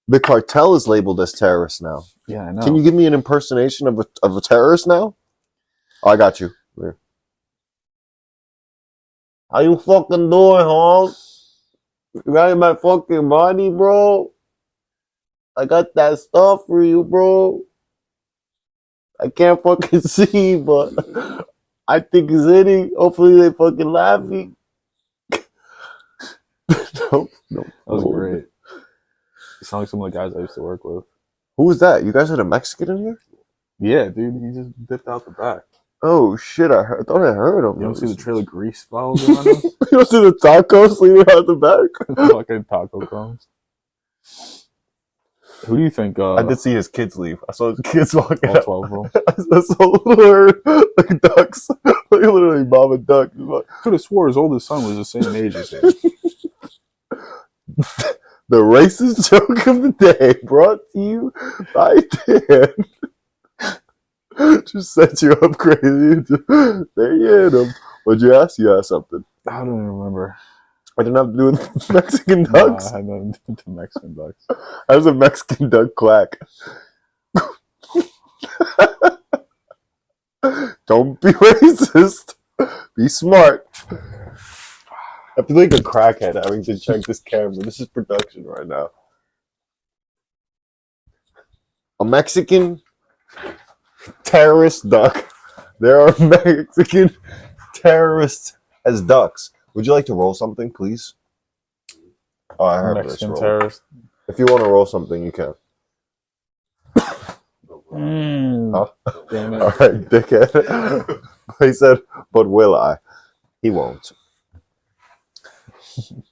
The cartel is labeled as terrorists now. Yeah, I know. Can you give me an impersonation of a terrorist now? Oh, I got you. Here. How you fucking doing, Hog? You got my fucking money, bro? I got that stuff for you, bro. I can't fucking see, but I think it's hitting. Hopefully they fucking laughing. Nope. That was great. You sound like some of the guys I used to work with. Who was that? You guys had a Mexican in here? Yeah, dude. He just dipped out the back. Oh, shit. I thought I heard him. You don't see the trail of grease following on him? You don't see the tacos leading out the back? Fucking taco crumbs. Who do you think? I did see his kids leave. I saw his kids walking all out. 12 of them. I saw a little herd, like ducks. Like literally mom and duck. Could have swore his oldest son was the same age as him. The racist joke of the day brought to you by Dan. Just set you up crazy. There you hit him. What'd you ask? You asked something. I don't even remember. I didn't have to do with Mexican ducks. I had nothing to do with the Mexican ducks. How does a Mexican duck quack? Don't be racist. Be smart. I feel like a crackhead having to check this camera. This is production right now. A Mexican terrorist duck. There are Mexican terrorists as ducks. Would you like to roll something, please? Oh, I heard Mexican this roll. terrorist. If you want to roll something, you can. Huh? Damn it. All right, dickhead. He said, but will I? He won't.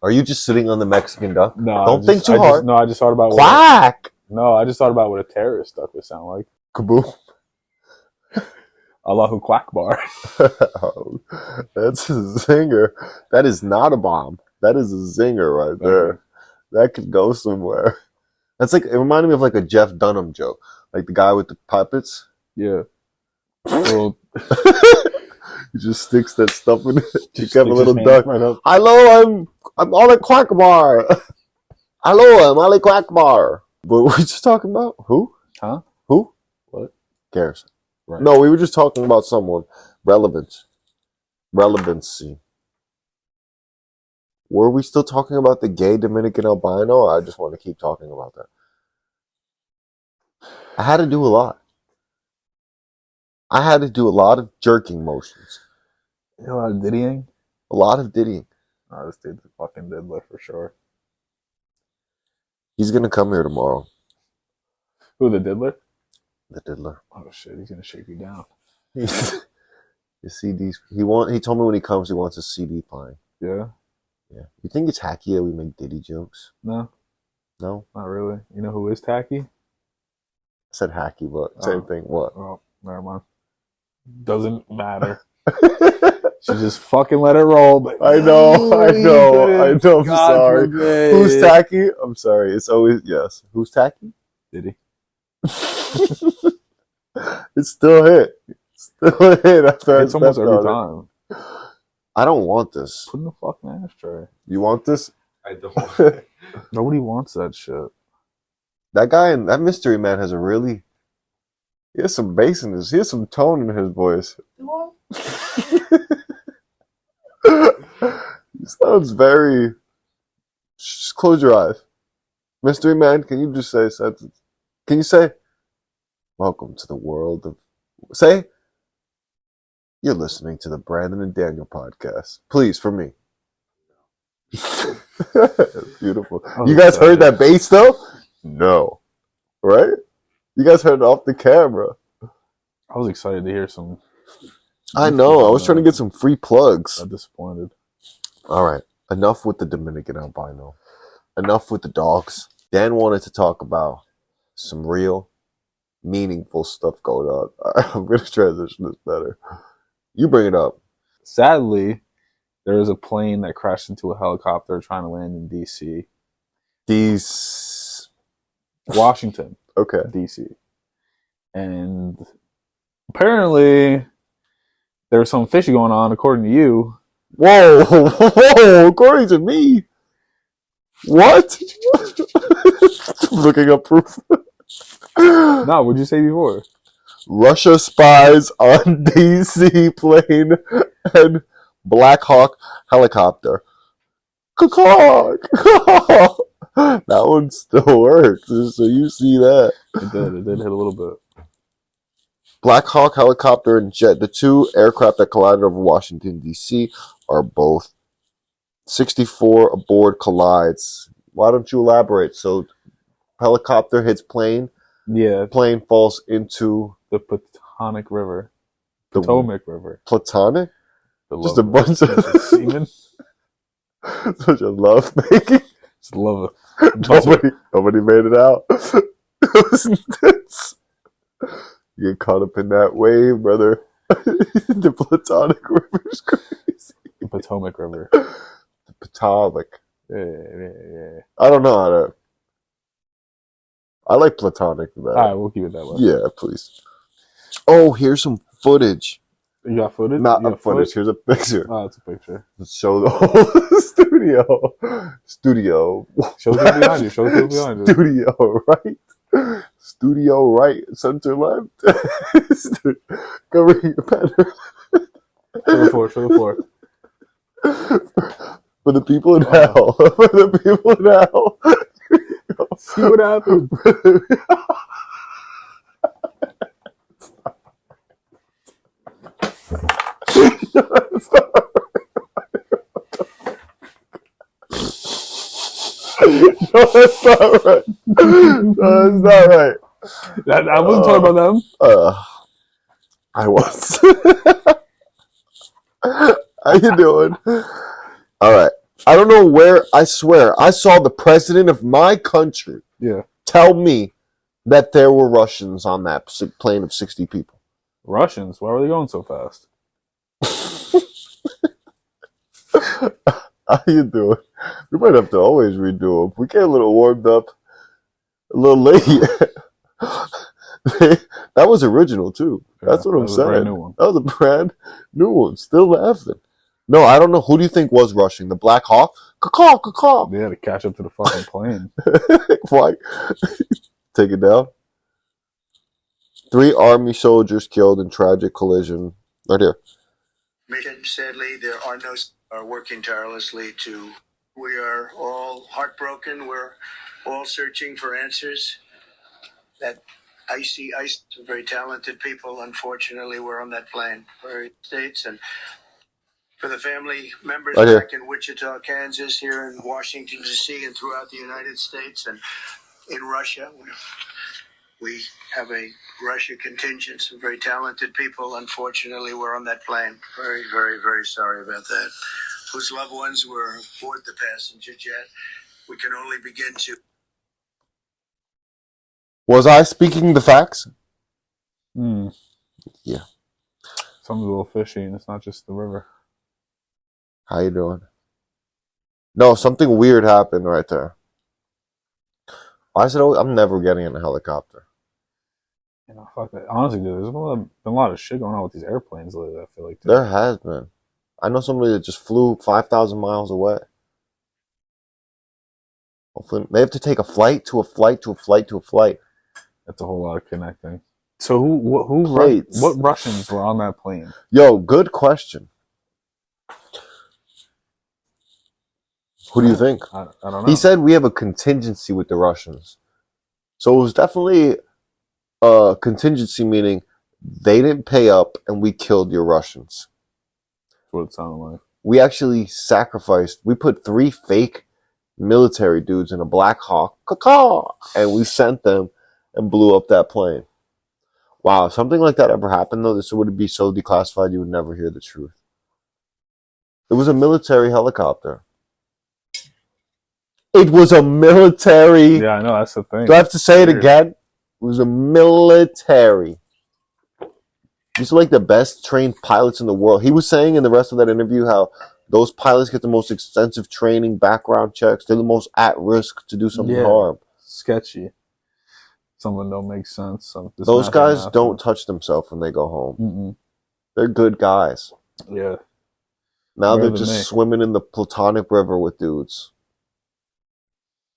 Are you just sitting on the Mexican duck? No, Don't think too hard. I just thought about Quack! I just thought about what a terrorist duck would sound like. Kaboom. Allahu Akbar. Oh, that's a zinger. That is not a bomb. That is a zinger right there. That could go somewhere. That's like, it reminded me of like a Jeff Dunham joke. Like the guy with the puppets. Yeah. Well, He just sticks that stuff in it. You just have a sticks little his duck. hand right up. Hello, I'm Ali Quackbar. Hello, I'm Ali Quackbar. What were we just talking about? Who? Huh? Who? What? Cares. Right. No, we were just talking about someone. Relevancy. Were we still talking about the gay Dominican albino? Or I just want to keep talking about that. I had to do a lot. I had to do a lot of jerking motions. A lot of diddying? A lot of diddying. Oh, this dude's a fucking diddler for sure. He's going to come here tomorrow. Who, the diddler? The diddler. Oh shit, he's gonna shake you down. His CDs. He told me when he comes, he wants a CD playing. Yeah. Yeah. You think it's hacky that we make Diddy jokes? No, No. not really. You know who is tacky? I said hacky, but same thing. What? Oh, never mind. Doesn't matter. Should just fucking let it roll. But I know. I'm God sorry. forbid. Who's tacky? I'm sorry. It's always yes. Who's tacky? Diddy. It's still hit. Still a hit after It's almost every time. I don't want this. Put in the fucking ashtray. You want this? I don't. Nobody wants that shit. That guy and that mystery man has a really. He has some bass in his. He has some tone in his voice. He sounds very. Just close your eyes, mystery man. Can you just say a sentence? Can you say, "Welcome to the world of"? Say, "You're listening to the Brandon and Daniel podcast." Please, for me. Beautiful. You guys heard that bass though? No. Right? You guys heard it off the camera. I was excited to hear some. I know. I was trying to get some free plugs. I'm disappointed. All right. Enough with the Dominican albino. Enough with the dogs. Dan wanted to talk about some real, meaningful stuff going on. All right, I'm going to transition this better. You bring it up. Sadly, there was a plane that crashed into a helicopter trying to land in D.C. Washington. Okay. D.C. And apparently, there was some fishy going on, according to you. Whoa, according to me. What? Looking up proof. No, what'd you say before? Russia spies on DC plane and Black Hawk helicopter. Caw. That one still works, so you see that. It did hit a little bit. Black Hawk helicopter and jet, the two aircraft that collided over Washington, D.C. are both 64 aboard collides. Why don't you elaborate? So, helicopter hits plane. Yeah. Plane falls into the Potomac River. The Potomac River. Platonic? Just a bunch of semen. Such a love making. Just love it. Nobody made it out. It was intense. You get caught up in that wave, brother. The Platonic River is crazy. The Potomac River. The Potomac. Yeah. I don't know how to. I like Platonic better. Alright, we'll keep it that way. Yeah, please. Oh, here's some footage. You got footage? Not a footage. Here's a picture. Oh, it's a picture. Let's show the whole studio. Show the behind you. Show the behind you. Studio right. Studio right. Center left. Cover your pattern. Show the floor. For the people in hell. For the people in hell. See what happens. No, that's not right. No, that's not right. I wasn't talking about them. I was. How you doing? All right. I don't know where. I swear, I saw the president of my country tell me that there were Russians on that plane of 60 people. Russians? Why were they going so fast? How you doing? We might have to always redo them. We get a little warmed up, a little late. That was original too. That's what I'm saying. Brand new one. That was a brand new one. Still laughing. No, I don't know. Who do you think was rushing? The Black Hawk? Caw. They had to catch up to the fucking plane. Why? Take it down. 3 Army soldiers killed in tragic collision. Right here. Sadly, there are no are working tirelessly to. We are all heartbroken. We're all searching for answers. That icy, very talented people, unfortunately, were on that plane. For States and for the family members back in Wichita, Kansas, here in Washington, D.C., and throughout the United States and in Russia. We have a Russia contingent, some very talented people. Unfortunately, were on that plane. Very, very, very sorry about that. Whose loved ones were aboard the passenger jet. We can only begin to. Was I speaking the facts? Yeah. Something's a little fishy, and it's not just the river. How you doing? No, something weird happened right there. I said, I'm never getting in a helicopter. You know, fuck that. Honestly, dude, there's been a lot of shit going on with these airplanes lately, I feel like. Too. There has been. I know somebody that just flew 5,000 miles away. Hopefully, they have to take a flight to a flight to a flight to a flight. That's a whole lot of connecting. So what Russians were on that plane? Yo, good question. Who do you think? I don't know. He said we have a contingency with the Russians. So it was definitely a contingency, meaning they didn't pay up and we killed your Russians. That's what it sounded like. We actually sacrificed. We put 3 fake military dudes in a Black Hawk, and we sent them and blew up that plane. Wow, if something like that ever happened, though, this would be so declassified you would never hear the truth. It was a military helicopter. It was a military. Yeah, I know, that's the thing. Do I have to say it again? It was a military. These are like the best trained pilots in the world. He was saying in the rest of that interview how those pilots get the most extensive training, background checks. They're the most at risk to do something harm. Sketchy. Something don't make sense. Those guys don't touch themselves when they go home. Mm-mm. They're good guys. Yeah. Now they're just swimming in the Platonic River with dudes.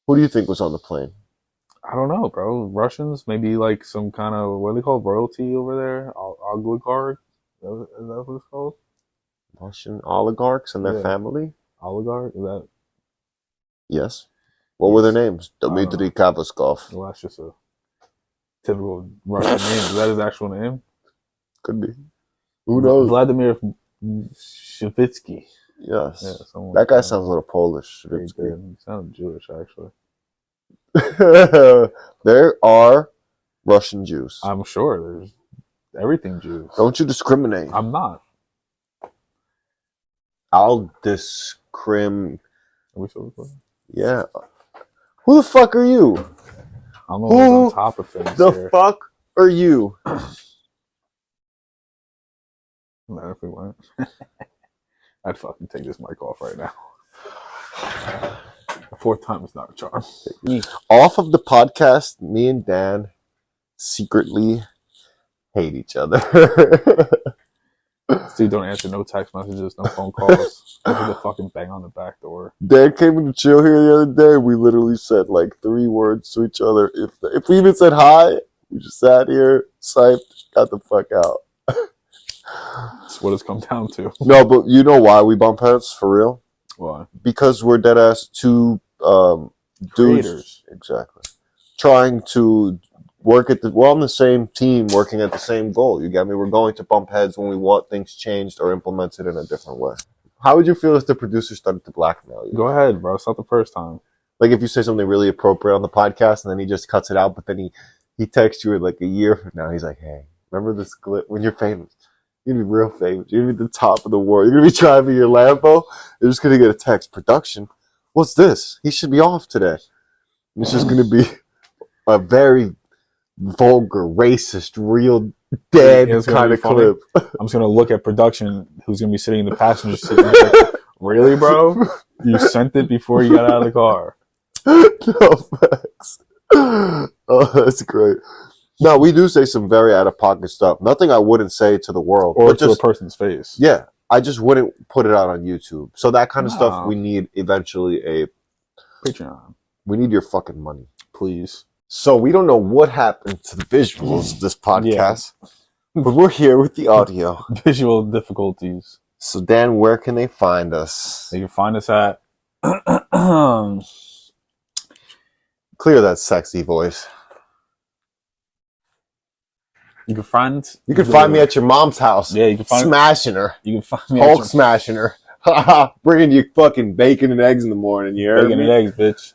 Who do you think was on the plane? I don't know, bro. Russians? Maybe like some kind of, what are they called? Royalty over there? Oligarch? Is that what it's called? Russian oligarchs and their family? Oligarch? Is that? Yes. What were their names? Dmitry Kavaskov. Well, that's just a typical Russian name. Is that his actual name? Could be. Who knows? Vladimir Shevitsky. Yes. Yeah, that guy sounds a little Polish. He sounds Jewish, actually. There are Russian Jews. I'm sure there's everything Jews. Don't you discriminate. I'm not. I'll discrim. Are we still recording? Yeah. Who the fuck are you? I'm always on top of things. The here. fuck are you? Matter if we went. I'd fucking take this mic off right now. The 4th time is not a charm. Off of the podcast, me and Dan secretly hate each other. Dude, don't answer no text messages, no phone calls. Look at the fucking bang on the back door. Dan came in to chill here the other day. We literally said like 3 words to each other. If we even said hi, we just sat here, psyched, got the fuck out. That's what it's come down to. No, but you know why we bump heads for real? Why? Because we're dead ass 2 dudes, exactly, trying to work we're on the same team, working at the same goal. You get me? We're going to bump heads when we want things changed or implemented in a different way. How would you feel if the producer started to blackmail you? Go ahead, bro. It's not the first time. Like if you say something really appropriate on the podcast and then he just cuts it out, but then he texts you like a year from now. He's like, hey, remember this clip when you're famous? You're going to be real famous. You're going to be at the top of the world. You're going to be driving your Lambo. You're just going to get a text. Production. What's this? He should be off today. And it's just going to be a very vulgar, racist, real dead kind of clip. I'm just going to look at production, who's going to be sitting in the passenger seat. Like, really, bro? You sent it before you got out of the car. No facts. Oh, that's great. No, we do say some very out-of-pocket stuff. Nothing I wouldn't say to the world. Or to a person's face. Yeah. I just wouldn't put it out on YouTube. So that kind of stuff, we need eventually a Patreon. We need your fucking money. Please. So we don't know what happened to the visuals of this podcast. But we're here with the audio. Visual difficulties. So Dan, where can they find us? They can find us at... Clear that sexy voice. You can find me at your mom's house. Yeah, you can find smashing her. You can find me Hulk smashing her. Bringing you fucking bacon and eggs in the morning. You heard bacon me? and eggs, bitch.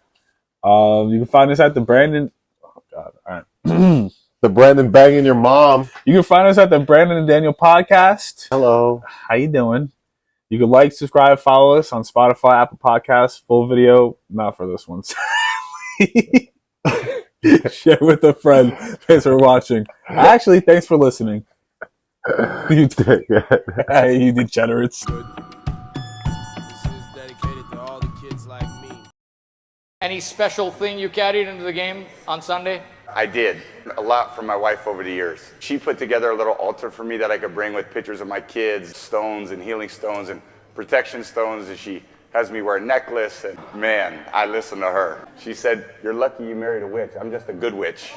You can find us at the Brandon. Oh God! All right. The Brandon banging your mom. You can find us at the Brandon and Daniel podcast. Hello. How you doing? You can like, subscribe, follow us on Spotify, Apple Podcasts, full video. Not for this one. Share with a friend. Thanks for watching. Actually, thanks for listening. You degenerates. This is dedicated to all the kids like me. Any special thing you carried into the game on Sunday? I did. A lot from my wife over the years. She put together a little altar for me that I could bring with pictures of my kids, stones and healing stones and protection stones, and she has me wear a necklace, and man, I listen to her. She said, "You're lucky you married a witch. I'm just a good witch."